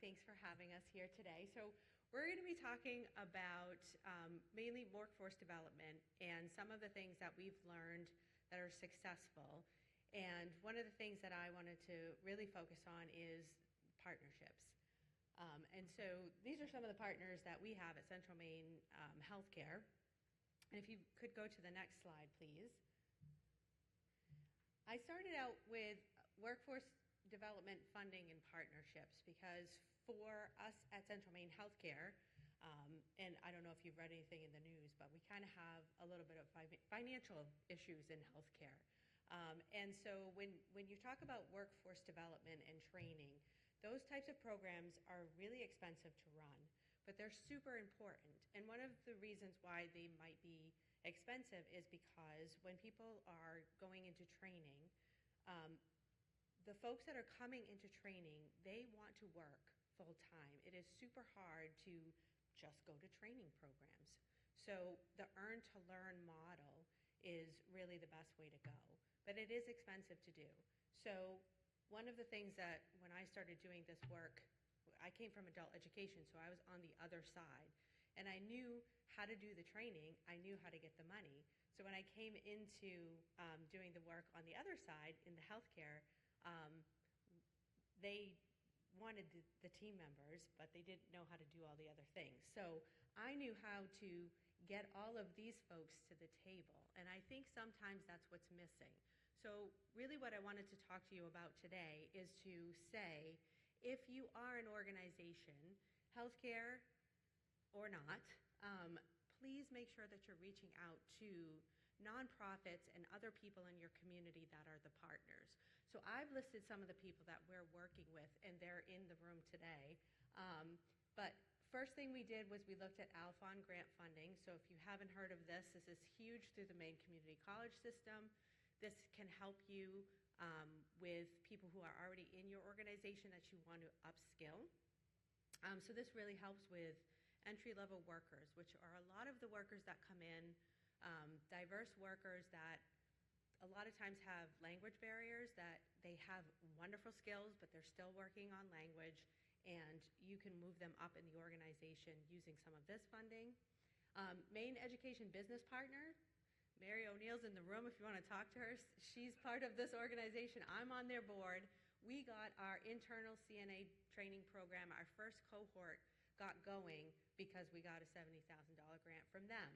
Thanks for having us here today. So we're going to be talking about mainly workforce development and some of the things that we've learned that are successful. And one of the things that I wanted to really focus on is partnerships. And so these are some of the partners that we have at Central Maine Healthcare. And if you could go to the next slide, please. I started out with workforce development funding and partnerships because for us at Central Maine Healthcare, and I don't know if you've read anything in the news, but we kind of have a little bit of financial issues in healthcare. And so when you talk about workforce development and training, those types of programs are really expensive to run, but they're super important. And one of the reasons why they might be expensive is because when people are going into training, the folks that are coming into training, they want to work full time. It is super hard to just go to training programs. So the earn to learn model is really the best way to go, but it is expensive to do. So one of the things that when I started doing this work, I came from adult education, so I was on the other side. And I knew how to do the training, I knew how to get the money. So when I came into doing the work on the other side in the healthcare, they wanted the team members, but they didn't know how to do all the other things. So I knew how to get all of these folks to the table, and I think sometimes that's what's missing. So really what I wanted to talk to you about today is to say, if you are an organization, healthcare or not, please make sure that you're reaching out to nonprofits and other people in your community that are the partners. So I've listed some of the people that we're working with, and they're in the room today. But first thing we did was we looked at Alphon grant funding. So if you haven't heard of this, this is huge through the Maine Community College system. This can help you with people who are already in your organization that you want to upskill. So this really helps with entry-level workers, which are a lot of the workers that come in, diverse workers that a lot of times have language barriers, that they have wonderful skills, but they're still working on language, and you can move them up in the organization using some of this funding. Maine Education Business Partner, Mary O'Neill's in the room if you want to talk to her. She's part of this organization. I'm on their board. We got our internal CNA training program, our first cohort got going because we got a $70,000 grant from them.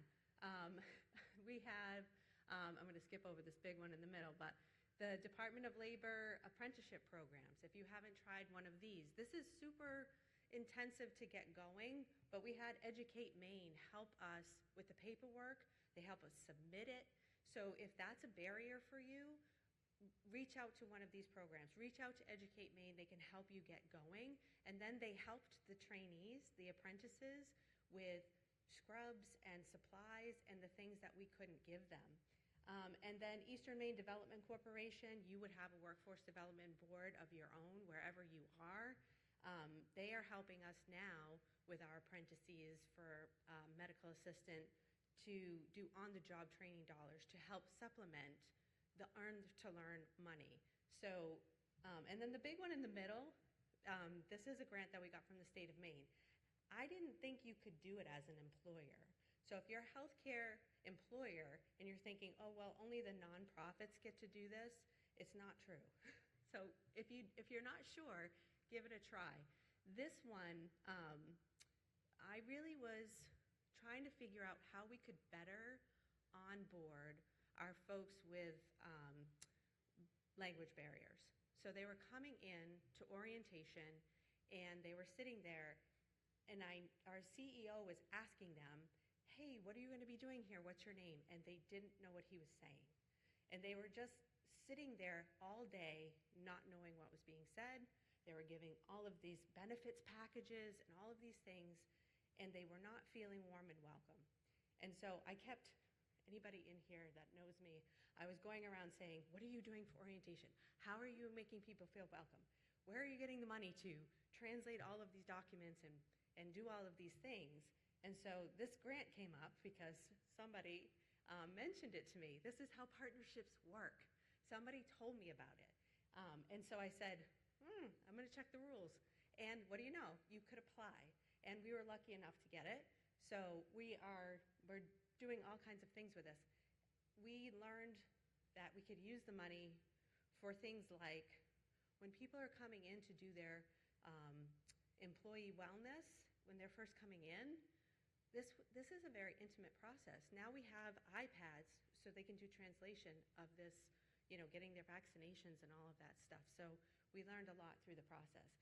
We have, I'm going to skip over this big one in the middle, but the Department of Labor apprenticeship programs. If you haven't tried one of these, this is super intensive to get going, but we had Educate Maine help us with the paperwork. They help us submit it. So if that's a barrier for you, reach out to one of these programs. Reach out to Educate Maine. They can help you get going. And then they helped the trainees, the apprentices, with scrubs and supplies and the things that we couldn't give them. And then Eastern Maine Development Corporation, you would have a workforce development board of your own wherever you are. They are helping us now with our apprentices for medical assistant to do on-the-job training dollars to help supplement the earn to learn money. So, and then the big one in the middle, this is a grant that we got from the state of Maine. I didn't think you could do it as an employer. So if you're a healthcare employer and you're thinking, oh, well, only the nonprofits get to do this, it's not true. So if you're not sure, give it a try. This one, I really was trying to figure out how we could better onboard our folks with language barriers. So they were coming in to orientation and they were sitting there, and our CEO was asking them, hey, what are you going to be doing here? What's your name? And they didn't know what he was saying. And they were just sitting there all day not knowing what was being said. They were giving all of these benefits packages and all of these things, and they were not feeling warm and welcome. And so I kept, anybody in here that knows me, I was going around saying, what are you doing for orientation? How are you making people feel welcome? Where are you getting the money to translate all of these documents and do all of these things? And so this grant came up because somebody mentioned it to me. This is how partnerships work. Somebody told me about it. And so I said, I'm going to check the rules. And what do you know? You could apply. And we were lucky enough to get it. So we're doing all kinds of things with this. We learned that we could use the money for things like when people are coming in to do their employee wellness, when they're first coming in, this is a very intimate process. Now we have iPads so they can do translation of this, getting their vaccinations and all of that stuff. So we learned a lot through the process.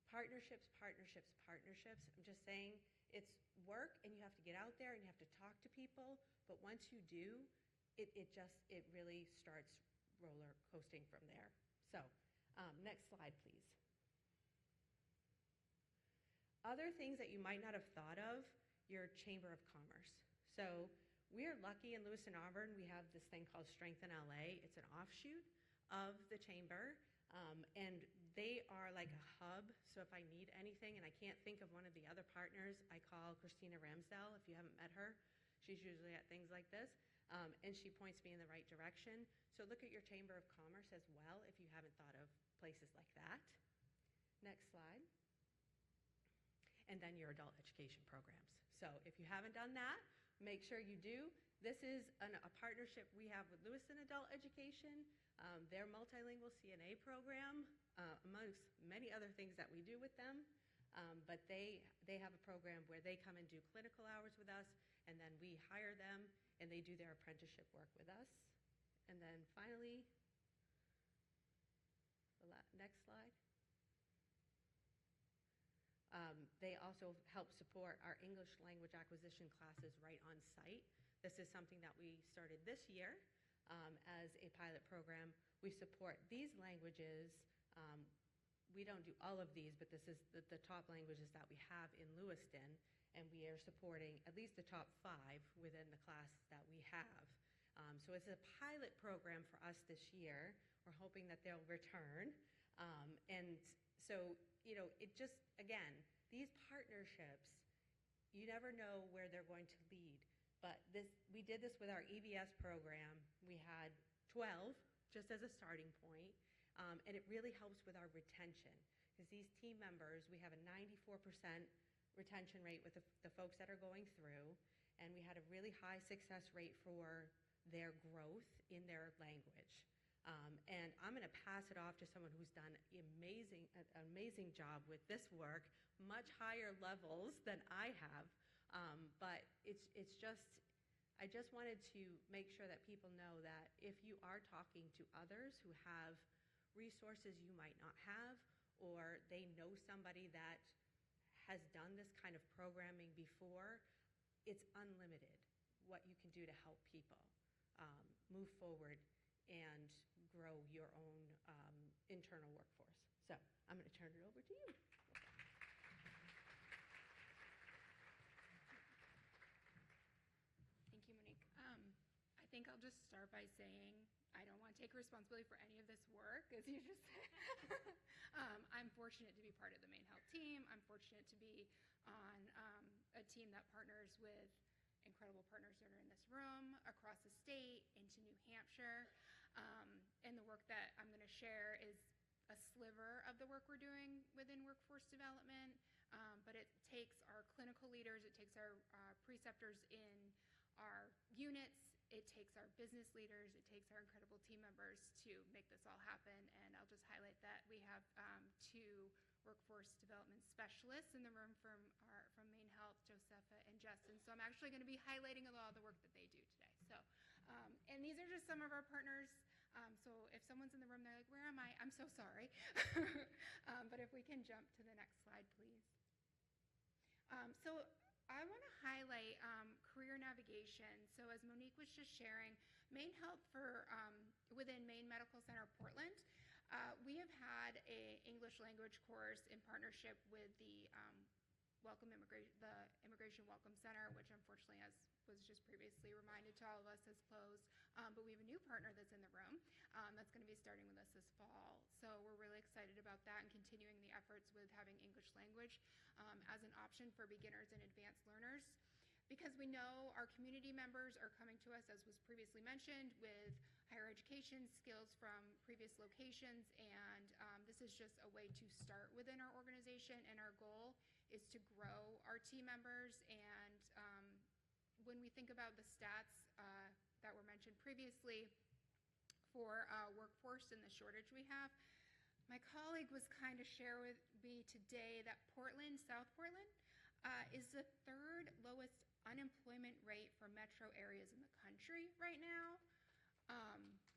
Partnerships, partnerships, partnerships. I'm just saying it's work and you have to get out there and you have to talk to people. But once you do, it really starts roller coasting from there. So next slide, please. Other things that you might not have thought of, your Chamber of Commerce. So we are lucky in Lewiston Auburn, we have this thing called Strengthen LA. It's an offshoot of the Chamber, and they are like a hub. So if I need anything and I can't think of one of the other partners, I call Christina Ramsdell. If you haven't met her, she's usually at things like this, and she points me in the right direction. So look at your Chamber of Commerce as well if you haven't thought of places like that. Next slide. And then your adult education programs. So if you haven't done that, make sure you do. This is a partnership we have with Lewiston Adult Education, their multilingual CNA program, amongst many other things that we do with them. But they have a program where they come and do clinical hours with us, and then we hire them, and they do their apprenticeship work with us. And then finally, the next slide. They also help support our English language acquisition classes right on site. This is something that we started this year as a pilot program. We support these languages. We don't do all of these, but this is the top languages that we have in Lewiston, and we are supporting at least the top 5 within the class that we have. So it's a pilot program for us this year. We're hoping that they'll return. And so, it just, again, these partnerships, you never know where they're going to lead. But we did this with our EVS program. We had 12 just as a starting point, and it really helps with our retention because these team members, we have a 94% retention rate with the folks that are going through, and we had a really high success rate for their growth in their language. And I'm going to pass it off to someone who's done an amazing job with this work, much higher levels than I have. But I just wanted to make sure that people know that if you are talking to others who have resources you might not have, or they know somebody that has done this kind of programming before, it's unlimited what you can do to help people move forward and grow your own internal workforce. So I'm going to turn it over to you. Thank you, Monique. I think I'll just start by saying I don't want to take responsibility for any of this work, as you just said. I'm fortunate to be part of the Maine Health team. I'm fortunate to be on a team that partners with incredible partners that are in this room, across the state, into New Hampshire. And the work that I'm going to share is a sliver of the work we're doing within workforce development, but it takes our clinical leaders, it takes our preceptors in our units, it takes our business leaders, it takes our incredible team members to make this all happen. And I'll just highlight that we have 2 workforce development specialists in the room from Maine Health, Josepha and Justin. So I'm actually going to be highlighting a lot of the work that they do today. So, and these are just some of our partners. So if someone's in the room, they're like, where am I? I'm so sorry. But if we can jump to the next slide, please. So I want to highlight career navigation. So as Monique was just sharing, Maine Health within Maine Medical Center Portland, we have had an English language course in partnership with the Immigration Welcome Center, which unfortunately, as was just previously reminded to all of us, has closed. But we have a new partner that's in the room that's going to be starting with us this fall. So we're really excited about that and continuing the efforts with having English language as an option for beginners and advanced learners. Because we know our community members are coming to us, as was previously mentioned, with higher education skills from previous locations, and this is just a way to start within our organization, and our goal is to grow our team members. And when we think about the stats that were mentioned previously for workforce and the shortage we have, my colleague was kind of share with me today that Portland, South Portland, is the third lowest unemployment rate for metro areas in the country right now,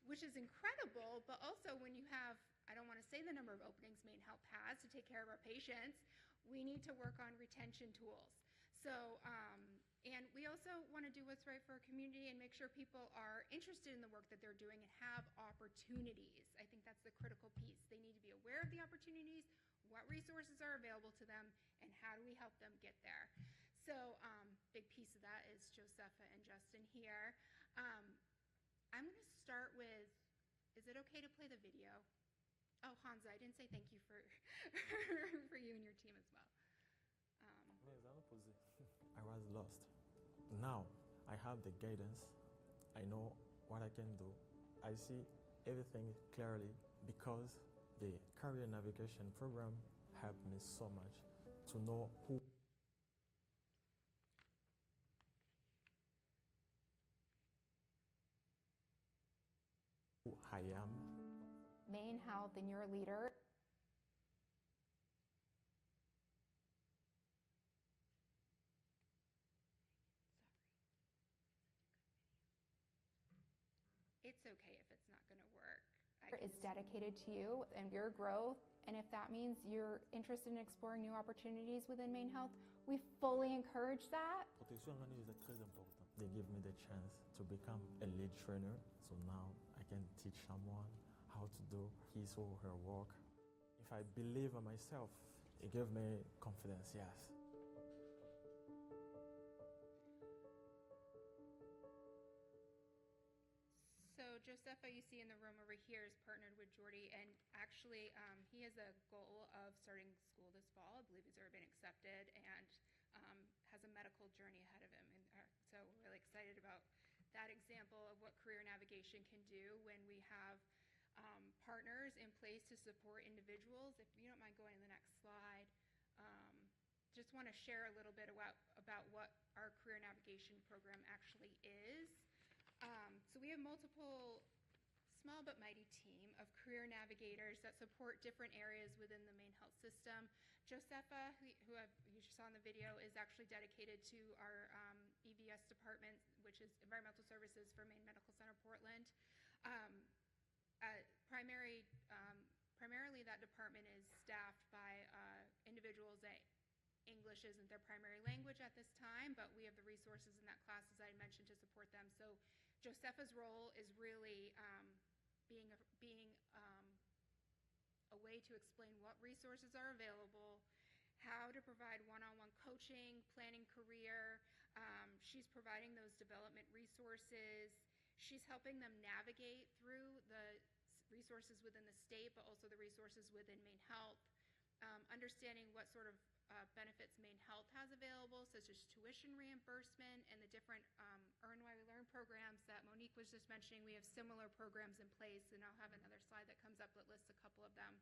which is incredible. But also when you have, I don't want to say the number of openings Maine Health has to take care of our patients, we need to work on retention tools. So, and we also want to do what's right for our community and make sure people are interested in the work that they're doing and have opportunities. I think that's the critical piece. They need to be aware of the opportunities, what resources are available to them, and how do we help them get there. So, big piece of that is Josepha and Justin here. I'm going to start with, is it okay to play the video? Oh, Hansa, I didn't say thank you for for you and your team as well. I was lost. Now I have the guidance. I know what I can do. I see everything clearly because the career navigation program helped me so much to know who I am. Maine Health and your leader. It's okay if it's not going to work. Is dedicated to you and your growth, and if that means you're interested in exploring new opportunities within Maine Health, we fully encourage that. Protection learning is très important. They give me the chance to become a lead trainer, so now I can teach someone how to do his or her work. If I believe in myself, it gave me confidence, yes. So Josepha, you see in the room over here, is partnered with Jordy, and actually he has a goal of starting school this fall. I believe he's already been accepted, and has a medical journey ahead of him. And so we're really excited about that example of what career navigation can do when we have partners in place to support individuals. If you don't mind going to the next slide, just want to share a little bit about what our career navigation program actually is. So we have multiple small but mighty team of career navigators that support different areas within the Maine Health system. Josepha, who you just saw in the video, is actually dedicated to our EVS department, which is Environmental Services for Maine Medical Center Portland. Primarily that department is staffed by individuals that English isn't their primary language at this time, but we have the resources in that class, as I mentioned, to support them. So Josepha's role is really being a way to explain what resources are available, how to provide one-on-one coaching, planning career. She's providing those development resources. She's helping them navigate through the resources within the state, but also the resources within Maine Health, understanding what sort of benefits Maine Health has available, such as tuition reimbursement and the different Earn While We Learn programs that Monique was just mentioning. We have similar programs in place, and I'll have another slide that comes up that lists a couple of them.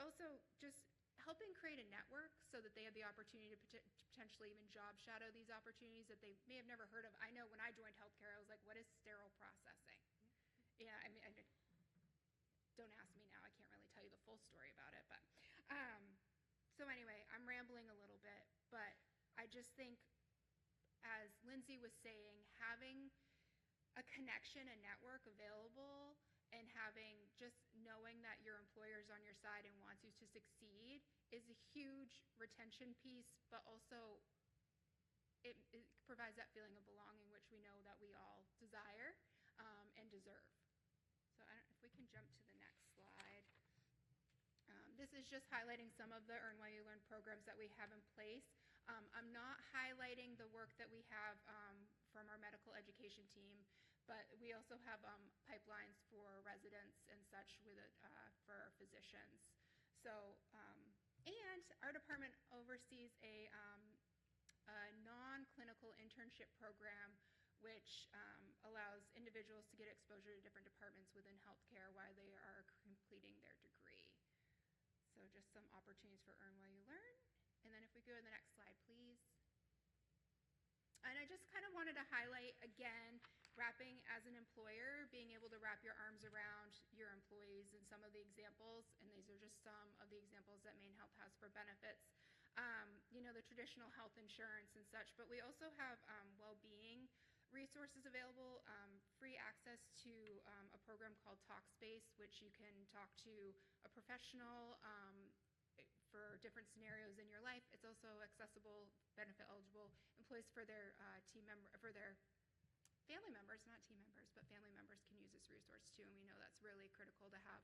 Also, just helping create a network so that they have the opportunity to potentially even job shadow these opportunities that they may have never heard of. I know when I joined healthcare, I was like, what is sterile processing? Yeah, I mean, don't ask me now. I can't really tell you the full story about it. But so anyway, I'm rambling a little bit, but I just think, as Lindsay was saying, having a connection, a network available, and just knowing that your employer is on your side and wants you to succeed is a huge retention piece, but also it provides that feeling of belonging, which we know that we all desire and deserve. So if we can jump to the next slide. This is just highlighting some of the Earn While You Learn programs that we have in place. I'm not highlighting the work that we have from our medical education team, but we also have pipelines for residents and such for our physicians. So, and our department oversees a non-clinical internship program which allows individuals to get exposure to different departments within healthcare while they are completing their degree. So just some opportunities for earn while you learn. And then if we go to the next slide, please. And I just kind of wanted to highlight, again, wrapping as an employer, being able to wrap your arms around your employees and some of the examples, and these are just some of the examples that MaineHealth has for benefits. The traditional health insurance and such, but we also have well-being resources available, free access to a program called Talkspace, which you can talk to a professional for different scenarios in your life. It's also accessible, benefit eligible employees for their family members, not team members, but family members can use this resource too, and we know that's really critical to have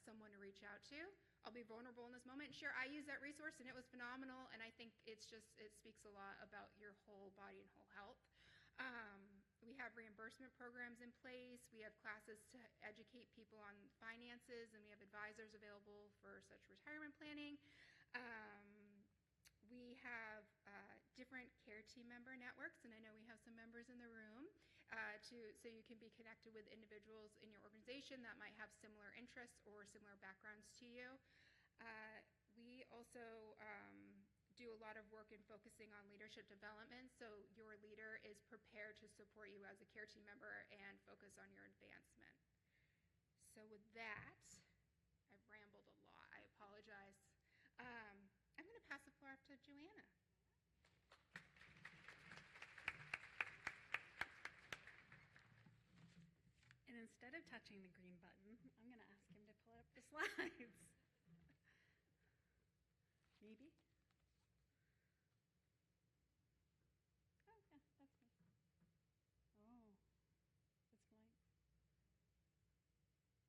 someone to reach out to. I'll be vulnerable in this moment and share I use that resource and it was phenomenal, and I think it speaks a lot about your whole body and whole health. We have reimbursement programs in place. We have classes to educate people on finances, and we have advisors available for such retirement planning. We have different care team member networks, and I know we have some members in the room, so you can be connected with individuals in your organization that might have similar interests or similar backgrounds to you. We also do a lot of work in focusing on leadership development, so your leader is prepared to support you as a care team member and focus on your advancement. So with that, I've rambled a lot. I apologize. I'm going to pass the floor up to Joanna. And instead of touching the green button, I'm going to ask him to pull up the slides. Maybe? Oh, yeah, that's me. Oh, it's blank.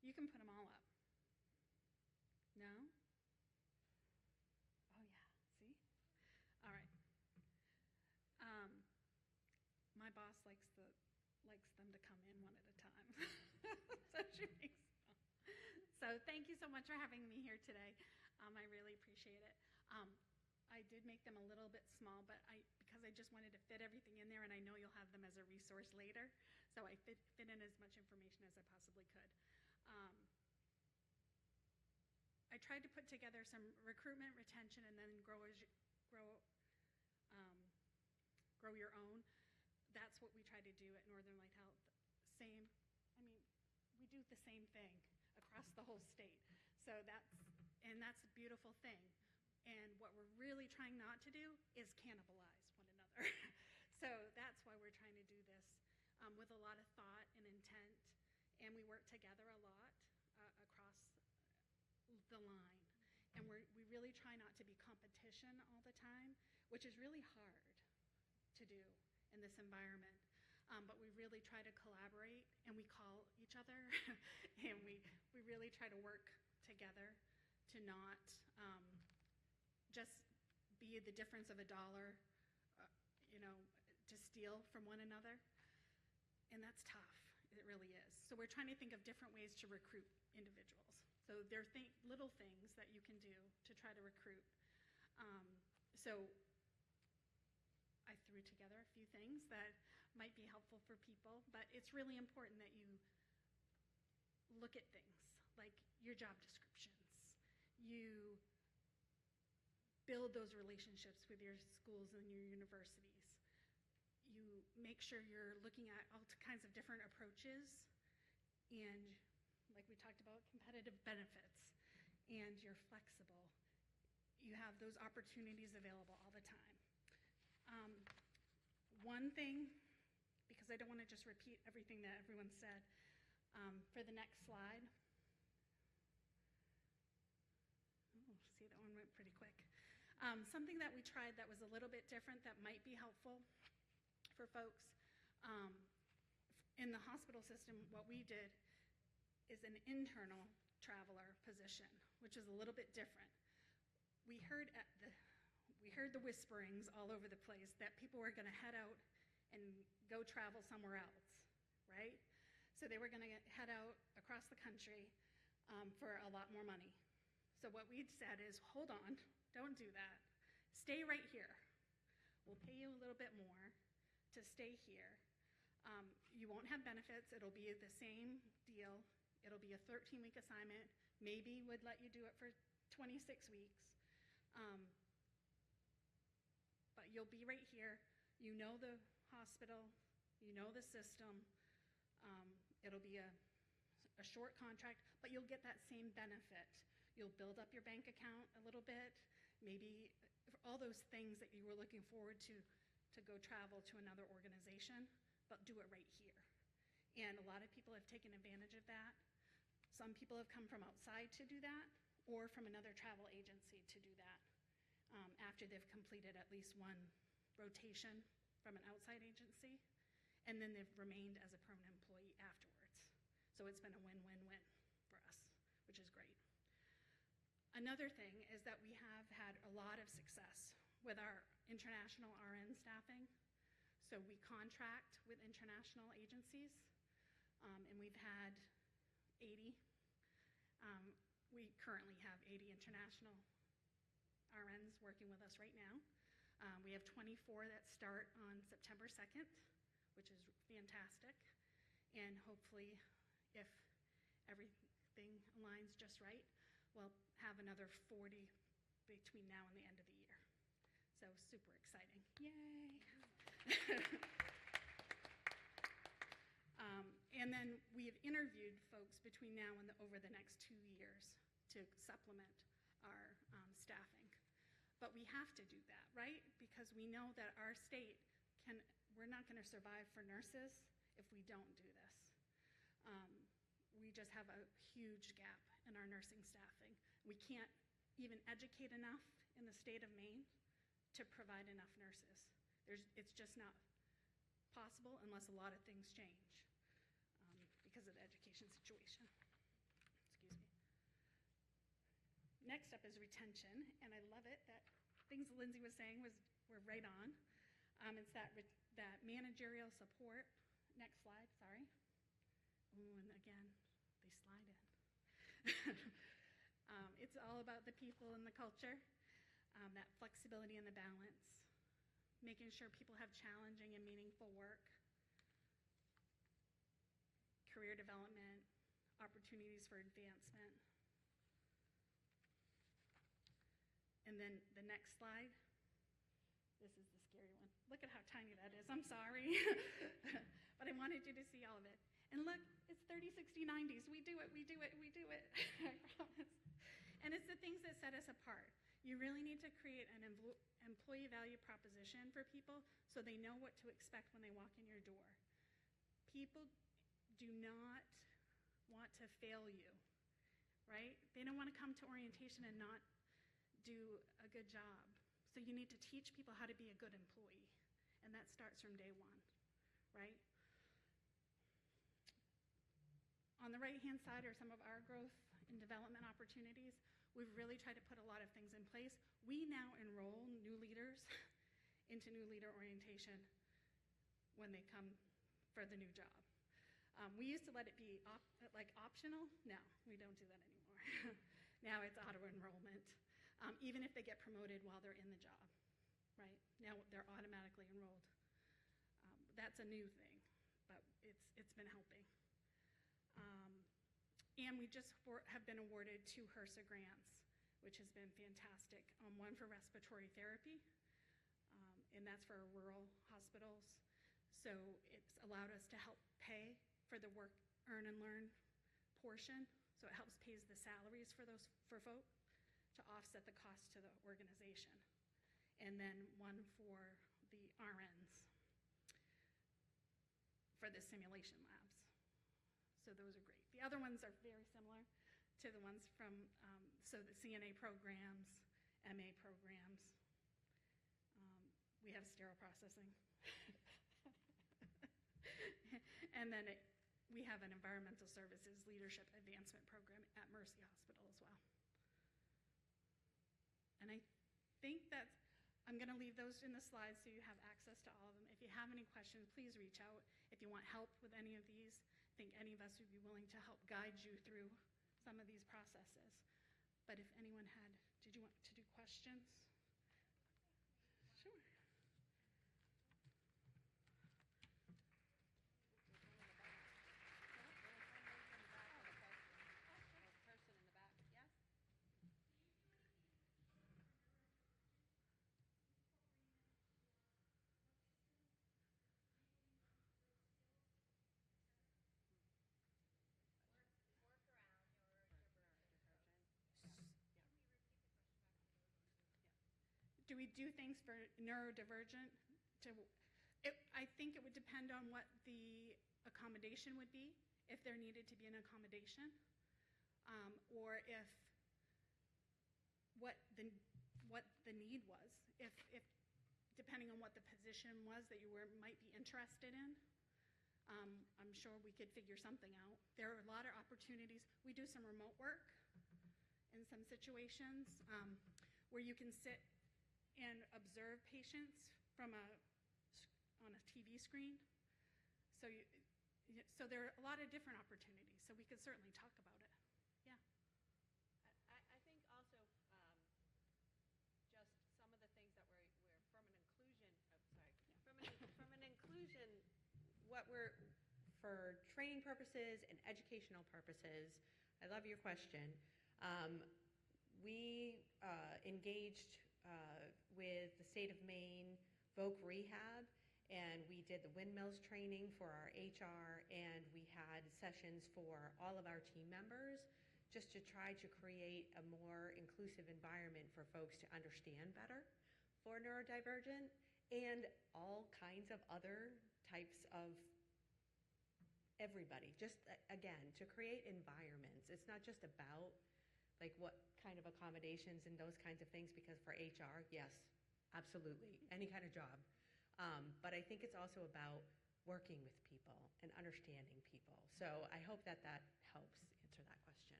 You can put them all up. No? Oh, yeah, see? All right. My boss likes them to come in one at a time. So she makes them. So thank you so much for having me here today. I really appreciate it. I did make them a little bit small, but because I just wanted to fit everything in there, and I know you'll have them as a resource later, so I fit in as much information as I possibly could. I tried to put together some recruitment, retention, and then grow your own. That's what we try to do at Northern Light Health. We do the same thing across the whole state. So that's a beautiful thing. And what we're really trying not to do is cannibalize one another. So that's why we're trying to do this with a lot of thought and intent. And we work together a lot across the line. And we really try not to be competition all the time, which is really hard to do in this environment. But we really try to collaborate, and we call each other, and we really try to work together to not just be the difference of $1, to steal from one another. And that's tough. It really is. So we're trying to think of different ways to recruit individuals. So there are little things that you can do to try to recruit. So I threw together a few things that might be helpful for people, but it's really important that you look at things like your job descriptions. You build those relationships with your schools and your universities. You make sure you're looking at all kinds of different approaches, and like we talked about, competitive benefits, and you're flexible. You have those opportunities available all the time. One thing, because I don't want to just repeat everything that everyone said, for the next slide. Oh, see, that one went pretty quick. Something that we tried that was a little bit different that might be helpful for folks. In the hospital system, what we did is an internal traveler position, which is a little bit different. We heard the whisperings all over the place that people were going to head out and go travel somewhere else, right? So they were going to head out across the country for a lot more money. So what we said is, hold on, don't do that. Stay right here. We'll pay you a little bit more to stay here You won't have benefits. It'll be the same deal. It'll be a 13-week assignment. Maybe would let you do it for 26 weeks. But you'll be right here. You know the hospital. You know the system. It'll be a short contract, but you'll get that same benefit. You'll build up your bank account a little bit, maybe all those things that you were looking forward to go travel to another organization, but do it right here. And a lot of people have taken advantage of that. Some people have come from outside to do that, or from another travel agency to do that after they've completed at least one rotation from an outside agency, and then they've remained as a permanent employee afterwards. So it's been a win-win-win for us, which is great. Another thing is that we have had a lot of success with our international RN staffing. So we contract with international agencies, and we've had 80. We currently have 80 international RNs working with us right now. We have 24 that start on September 2nd, which is fantastic. And hopefully, if everything aligns just right, we'll have another 40 between now and the end of the year. So super exciting. Yay! And then we've interviewed folks between now and over the next 2 years to supplement our staffing. But we have to do that, right? Because we know that our state we're not going to survive for nurses if we don't do this. We just have a huge gap in our nursing staffing. We can't even educate enough in the state of Maine to provide enough nurses. It's just not possible unless a lot of things change because of the education situation. Excuse me. Next up is retention, and I love it that things Lindsay was saying were right on. It's that managerial support. Next slide, sorry. Ooh, and again, they slide in. It's all about the people and the culture, that flexibility and the balance, making sure people have challenging and meaningful work, career development, opportunities for advancement. And then the next slide. This is the scary one. Look at how tiny that is. I'm sorry. But I wanted you to see all of it. And look, it's 30, 60, 90s. We do it, we do it, we do it. I promise. And it's the things that set us apart. You really need to create an employee value proposition for people so they know what to expect when they walk in your door. People do not want to fail you, right? They don't want to come to orientation and not do a good job. So you need to teach people how to be a good employee, and that starts from day one, right? On the right-hand side are some of our growth and development opportunities. We've really tried to put a lot of things in place. We now enroll new leaders into new leader orientation when they come for the new job. We used to let it be optional. No, we don't do that anymore. Now it's auto-enrollment, even if they get promoted while they're in the job, right? Now they're automatically enrolled. That's a new thing, but it's been helping. And we just have been awarded 2 HRSA grants, which has been fantastic. One for respiratory therapy, and that's for rural hospitals. So it's allowed us to help pay for the work, earn and learn portion. So it helps pays the salaries for folk to offset the cost to the organization. And then one for the RNs for the simulation labs. So those are great. The other ones are very similar to the ones from, so the CNA programs, MA programs. We have sterile processing. And then we have an environmental services leadership advancement program at Mercy Hospital as well. And I think I'm going to leave those in the slides so you have access to all of them. If you have any questions, please reach out. If you want help with any of these, I think any of us would be willing to help guide you through some of these processes. But if anyone did you want to do questions? Sure. we do things for neurodivergent? I think it would depend on what the accommodation would be, if there needed to be an accommodation, or if what the need was, if depending on what the position was that you might be interested in. I'm sure we could figure something out. There are a lot of opportunities. We do some remote work in some situations where you can sit and observe patients from on a TV screen. So there are a lot of different opportunities. So we could certainly talk about it. Yeah. I think also just some of the things that we're from an inclusion, what we're, for training purposes and educational purposes, I love your question. We engaged with the state of Maine Voc Rehab, and we did the windmills training for our HR, and we had sessions for all of our team members just to try to create a more inclusive environment for folks to understand better for neurodivergent and all kinds of other types of everybody. Just, again, to create environments. It's not just about like what kind of accommodations and those kinds of things, because for HR, yes, absolutely, any kind of job. But I think it's also about working with people and understanding people. So I hope that that helps answer that question.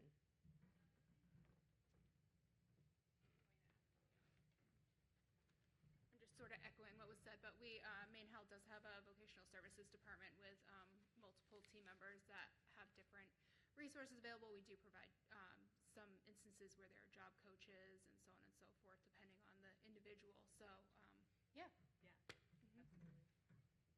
I'm just sort of echoing what was said, but Maine Health does have a vocational services department with multiple team members that have different resources available. We do provide some instances where there are job coaches and so on and so forth, depending on the individual. So, yeah.